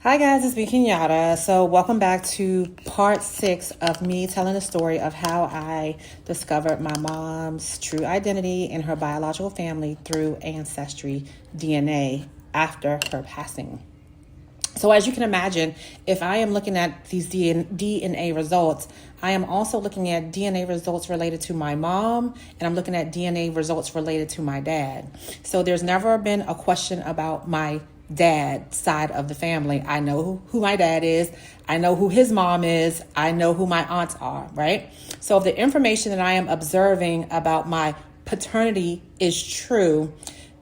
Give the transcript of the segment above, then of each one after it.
Hi guys, it's me Kinyatta. So welcome back to part 6 of me telling the story of how I discovered my mom's true identity and her biological family through ancestry DNA after her passing. So as you can imagine, if I am looking at these DNA results, I am also looking at DNA results related to my mom, and I'm looking at DNA results related to my dad. So there's never been a question about my dad side of the family. I know who my dad is. I know who his mom is. I know who my aunts are, right? So if the information that I am observing about my paternity is true,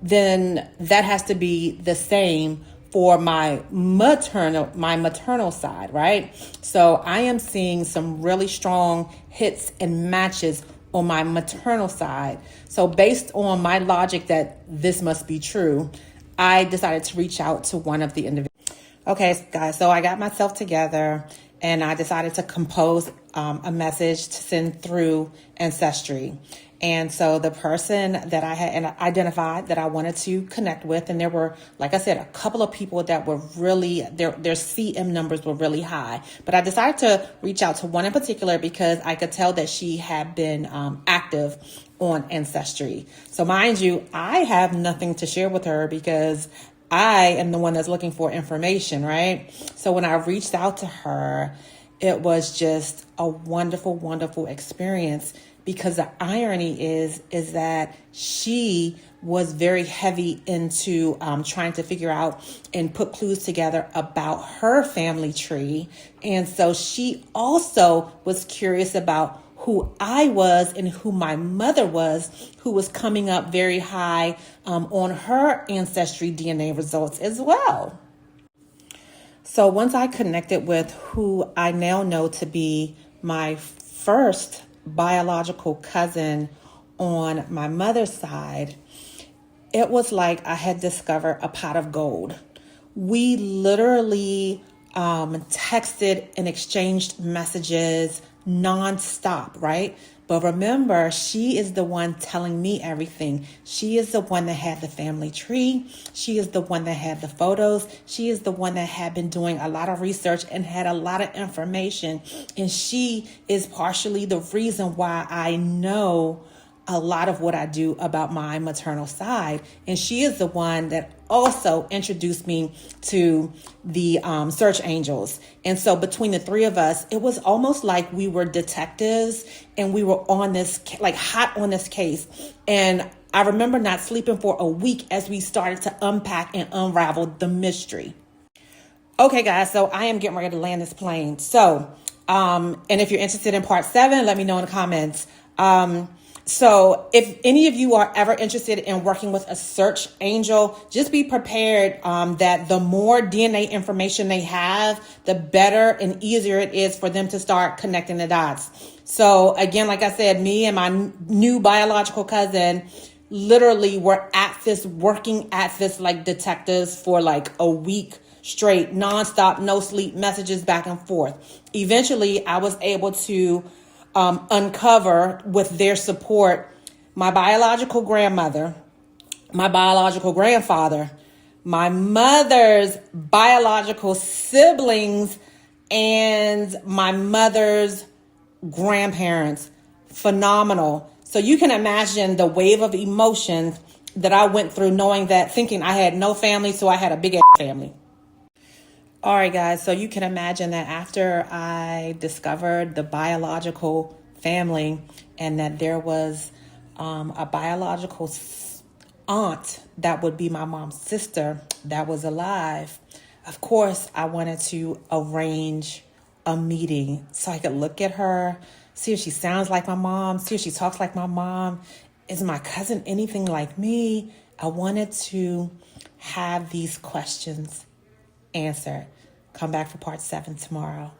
then that has to be the same for my maternal side, right? So I am seeing some really strong hits and matches on my maternal side. So based on my logic that this must be true, I decided to reach out to one of the individuals. Okay, guys, so I got myself together and I decided to compose a message to send through Ancestry. And so the person that I had identified that I wanted to connect with, and there were, like I said, a couple of people that were really, their CM numbers were really high. But I decided to reach out to one in particular because I could tell that she had been active on Ancestry. So mind you, I have nothing to share with her because I am the one that's looking for information, right? So when I reached out to her, it was just a wonderful, wonderful experience because the irony is that she was very heavy into trying to figure out and put clues together about her family tree. And so she also was curious about who I was and who my mother was, who was coming up very high on her ancestry DNA results as well. So once I connected with who I now know to be my first biological cousin on my mother's side, it was like I had discovered a pot of gold. We literally texted and exchanged messages nonstop, right? But remember, she is the one telling me everything. She is the one that had the family tree. She is the one that had the photos. She is the one that had been doing a lot of research and had a lot of information. And she is partially the reason why I know a lot of what I do about my maternal side. And she is the one that also introduced me to the search angels. And so between the three of us, it was almost like we were detectives and we were on this, like hot on this case. And I remember not sleeping for a week as we started to unpack and unravel the mystery. Okay, guys, so I am getting ready to land this plane. So, and if you're interested in part 7, let me know in the comments. So if any of you are ever interested in working with a search angel, just be prepared that the more DNA information they have, the better and easier it is for them to start connecting the dots. So again, like I said, me and my new biological cousin literally were working at this like detectives for like a week straight, nonstop, no sleep, messages back and forth. Eventually, I was able to uncover with their support my biological grandmother, my biological grandfather, my mother's biological siblings, and my mother's grandparents. Phenomenal. So you can imagine the wave of emotions that I went through knowing that, thinking I had no family, so I had a big ass family. All right, guys, so you can imagine that after I discovered the biological family and that there was a biological aunt that would be my mom's sister that was alive, of course, I wanted to arrange a meeting so I could look at her, see if she sounds like my mom, see if she talks like my mom. Is my cousin anything like me? I wanted to have these questions answered. Come back for part 7 tomorrow.